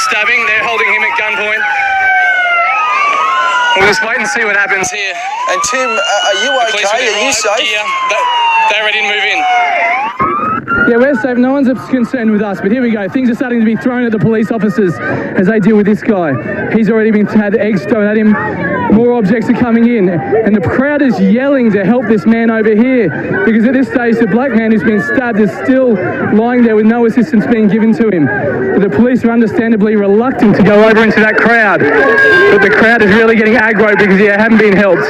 stabbing. They're holding him at gunpoint. We'll just wait and see what happens here. And Tim, are you okay? Are you safe? Yeah, they're ready to move in. Yeah, we're safe. No one's concerned with us, but here we go. Things are starting to be thrown at the police officers as they deal with this guy. He's already had eggs thrown at him. More objects are coming in, and the crowd is yelling to help this man over here, because at this stage, the black man who's been stabbed is still lying there with no assistance being given to him. But the police are understandably reluctant to go over into that crowd. But the crowd is really getting aggro because they haven't been helped.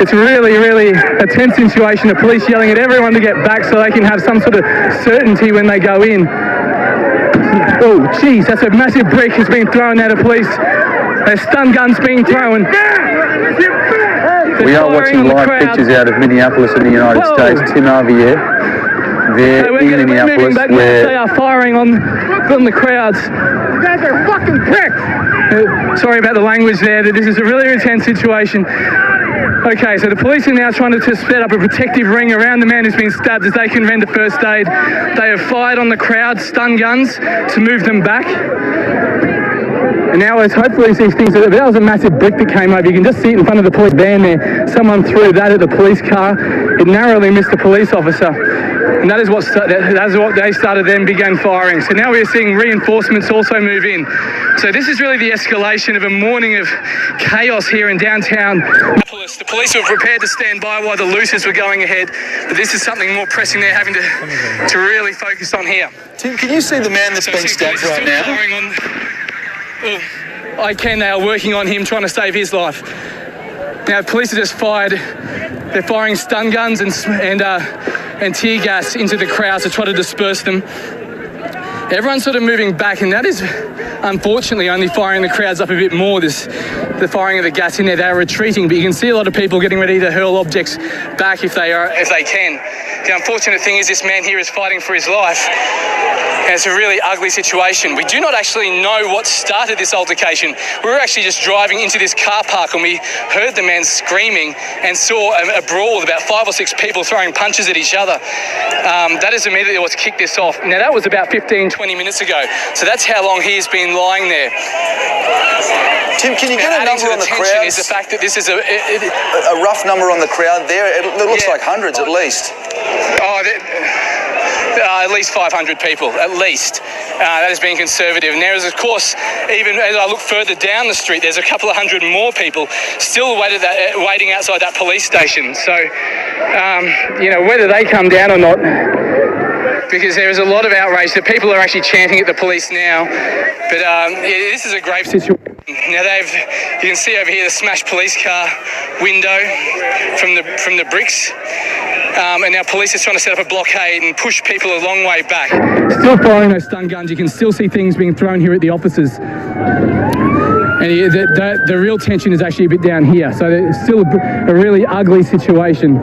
It's really, really a tense situation. The police yelling at everyone to get back so they can have some sort of certainty when they go in. Oh, geez, that's a massive brick has been thrown at the police. There's stun guns being thrown. We are watching live pictures out of Minneapolis in the United States. Tim Harvey here. They're in Minneapolis where they are firing on the crowds. You guys are fucking pricks. Sorry about the language there. This is a really intense situation. Okay, so the police are now trying to set up a protective ring around the man who's been stabbed as they can render first aid. They have fired on the crowd stun guns to move them back. And now let's hopefully see things. That was a massive brick that came over. You can just see it in front of the police van there. Someone threw that at the police car. It narrowly missed the police officer. And that is what they started, then began firing. So now we are seeing reinforcements also move in. So this is really the escalation of a morning of chaos here in downtown Minneapolis. The police were prepared to stand by while the looters were going ahead, but this is something more pressing they're having to really focus on here. Tim, can you see the man that's been stabbed right now? I can. They are working on him, trying to save his life. Now, police have just fired. They're firing stun guns and tear gas into the crowd to try to disperse them. Everyone's sort of moving back, and that is unfortunately only firing the crowds up a bit more. The firing of the gas in there, they're retreating, but you can see a lot of people getting ready to hurl objects back if they can. The unfortunate thing is this man here is fighting for his life. And it's a really ugly situation. We do not actually know what started this altercation. We were actually just driving into this car park and we heard the man screaming and saw a brawl with about 5 or 6 people throwing punches at each other. That is immediately what's kicked this off. Now that was about 15, 20 minutes ago. So that's how long he's been lying there. Tim, can you get a number on the crowd? Is the fact that this is a rough number on the crowd there. It looks like hundreds at least. At least 500 people, at least. That is being conservative. And there is, of course, even as I look further down the street, there's a couple of hundred more people still waiting outside that police station. So, whether they come down or not, because there is a lot of outrage. The people are actually chanting at the police now. But this is a grave situation. Now you can see over here the smashed police car window from the bricks. And now police are trying to set up a blockade and push people a long way back. Still firing those stun guns. You can still see things being thrown here at the officers. And the real tension is actually a bit down here. So it's still a really ugly situation.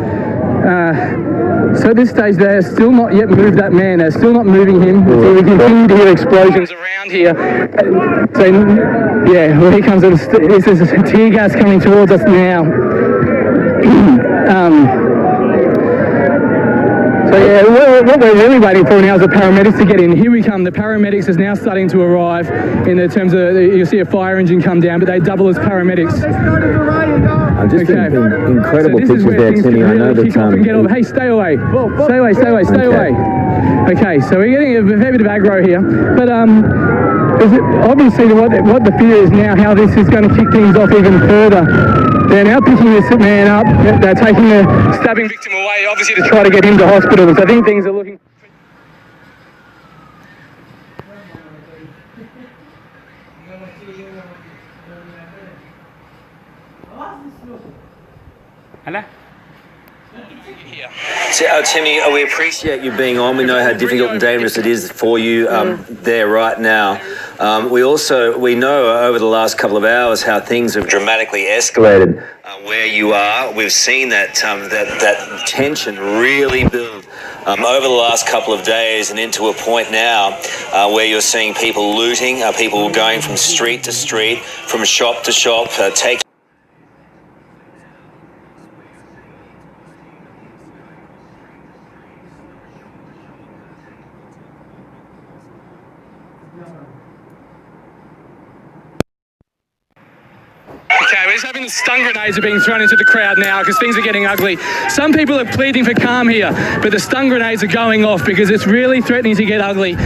So at this stage, they have still not yet moved that man. They're still not moving him. So we continue to hear explosions around here. Here comes there's tear gas coming towards us now. What we're really waiting for now is the paramedics to get in. Here we come. The paramedics is now starting to arrive in the terms of, you'll see a fire engine come down, but they double as paramedics. I'm just incredible pictures there, Timmy. I know that... Hey, stay away. Stay away. Okay, so we're getting a fair bit of aggro here. But obviously what the fear is now, how this is going to kick things off even further. They're now picking this man up. They're taking the stabbing victim away, obviously, to try to get him to hospital. So I think things are looking... Hello? Timmy, we appreciate you being on. We know how difficult and dangerous it is for you there right now. We know over the last couple of hours how things have dramatically escalated where you are. We've seen that tension really build over the last couple of days and into a point now where you're seeing people looting, people going from street to street, from shop to shop, taking... Police having the stun grenades are being thrown into the crowd now because things are getting ugly. Some people are pleading for calm here, but the stun grenades are going off because it's really threatening to get ugly.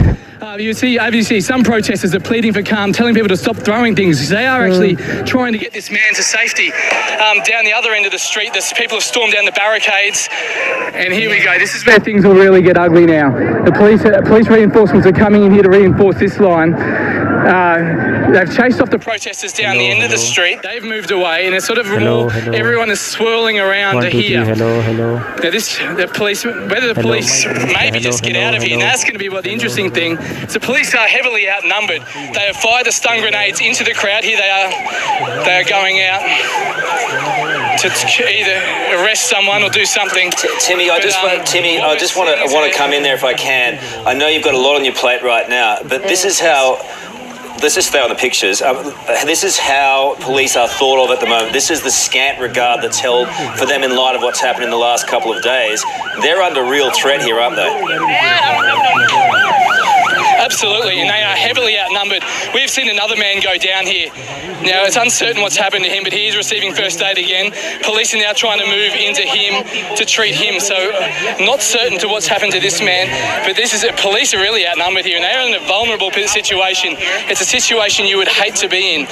You see, obviously, some protesters are pleading for calm, telling people to stop throwing things. They are actually trying to get this man to safety. Down the other end of the street, there's people have stormed down the barricades. And here we go. This is where things will really get ugly now. The police reinforcements are coming in here to reinforce this line. They've chased off the protesters down the end of the street. They've moved away, and it's sort of everyone is swirling around to here. Now, the police, whether the police maybe just get out of here, and that's going to be what the interesting thing. The police are heavily outnumbered. They have fired the stun grenades into the crowd. Here they are. They are going out to either arrest someone or do something. Timmy, I just want to come in there if I can. I know you've got a lot on your plate right now, but this is how. Let's just stay on the pictures. This is how police are thought of at the moment. This is the scant regard that's held for them in light of what's happened in the last couple of days. They're under real threat here, aren't they? Absolutely, and they are heavily outnumbered. We've seen another man go down here. Now, it's uncertain what's happened to him, but he is receiving first aid again. Police are now trying to move into him to treat him, so not certain to what's happened to this man, but police are really outnumbered here, and they're in a vulnerable situation. It's a situation you would hate to be in,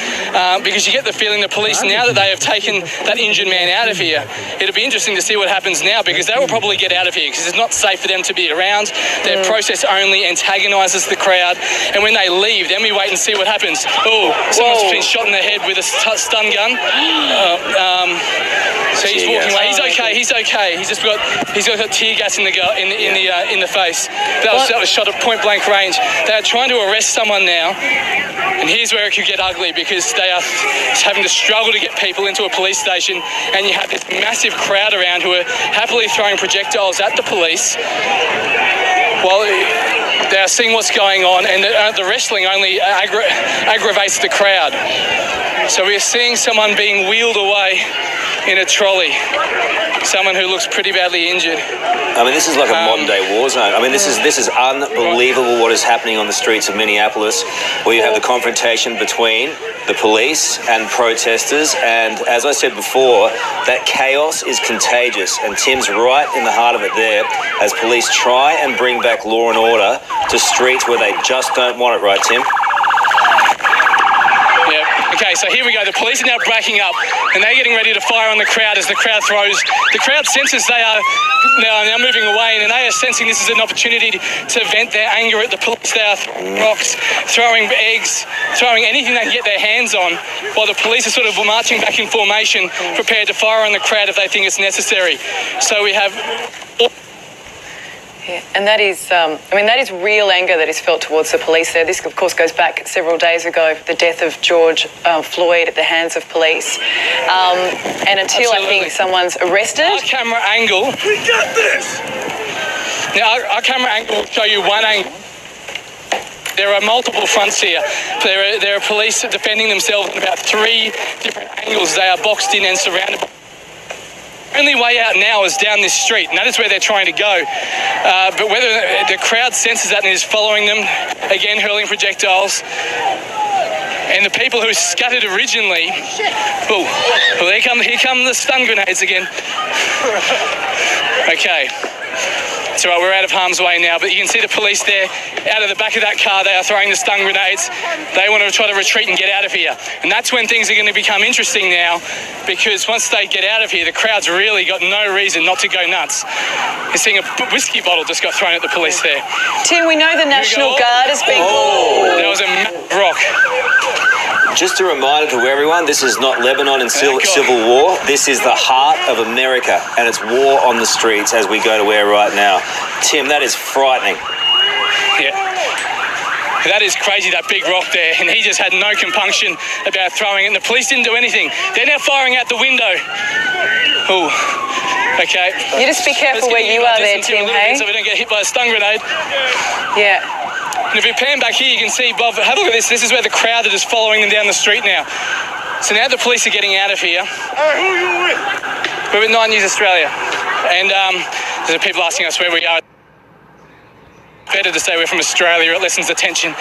because you get the feeling the police, now that they have taken that injured man out of here, it'll be interesting to see what happens now, because they will probably get out of here, because it's not safe for them to be around. Their process only antagonises the crowd, and when they leave, then we wait and see what happens. Oh, someone's been shot in the head with a stun gun. So he's walking away. He's okay. He's got tear gas in the face. That was shot at point blank range. They are trying to arrest someone now, and here's where it could get ugly, because they are having to struggle to get people into a police station, and you have this massive crowd around who are happily throwing projectiles at the police. Well, they are seeing what's going on, and the wrestling only aggravates the crowd. So we are seeing someone being wheeled away in a trolley, someone who looks pretty badly injured. I mean, this is like a modern-day war zone. I mean, this is unbelievable what is happening on the streets of Minneapolis, where you have the confrontation between the police and protesters. And as I said before, that chaos is contagious. And Tim's right in the heart of it there, as police try and bring back law and order to streets where they just don't want it, right, Tim? Okay, so here we go. The police are now backing up, and they're getting ready to fire on the crowd as the crowd throws. The crowd senses they are now moving away, and they are sensing this is an opportunity to vent their anger at the police. They are throwing rocks, throwing eggs, throwing anything they can get their hands on, while the police are sort of marching back in formation, prepared to fire on the crowd if they think it's necessary. So we have... Yeah, and that is, that is real anger that is felt towards the police there. This, of course, goes back several days ago, the death of George Floyd at the hands of police. And until I think someone's arrested... Our camera angle... We got this! Now, our camera angle will show you one angle. There are multiple fronts here. There are police defending themselves in about 3 different angles. They are boxed in and surrounded by... The only way out now is down this street, and that is where they're trying to go. But whether the crowd senses that and is following them, again hurling projectiles, and the people who scattered originally, here come the stun grenades again. Okay. It's all right, we're out of harm's way now, but you can see the police there out of the back of that car. They are throwing the stun grenades. They want to try to retreat and get out of here. And that's when things are going to become interesting now, because once they get out of here, the crowd's really got no reason not to go nuts. You're seeing a whiskey bottle just got thrown at the police there. Tim, we know the National Guard has been called. There was a rock. Just a reminder to everyone, this is not Lebanon and civil war. This is the heart of America, and it's war on the streets as we go to air right now. Tim, that is frightening. Yeah. That is crazy, that big rock there, and he just had no compunction about throwing it, and the police didn't do anything. They're now firing out the window. Ooh. Okay. You just be careful where you are there, Tim, hey? So we don't get hit by a stun grenade. Yeah. And if we pan back here, you can see, Bob, have a look at this. This is where the crowd that is following them down the street now. So now the police are getting out of here. Hey, who are you with? We're with 9 News Australia. And there's people asking us where we are. Better to say we're from Australia. It lessens the tension.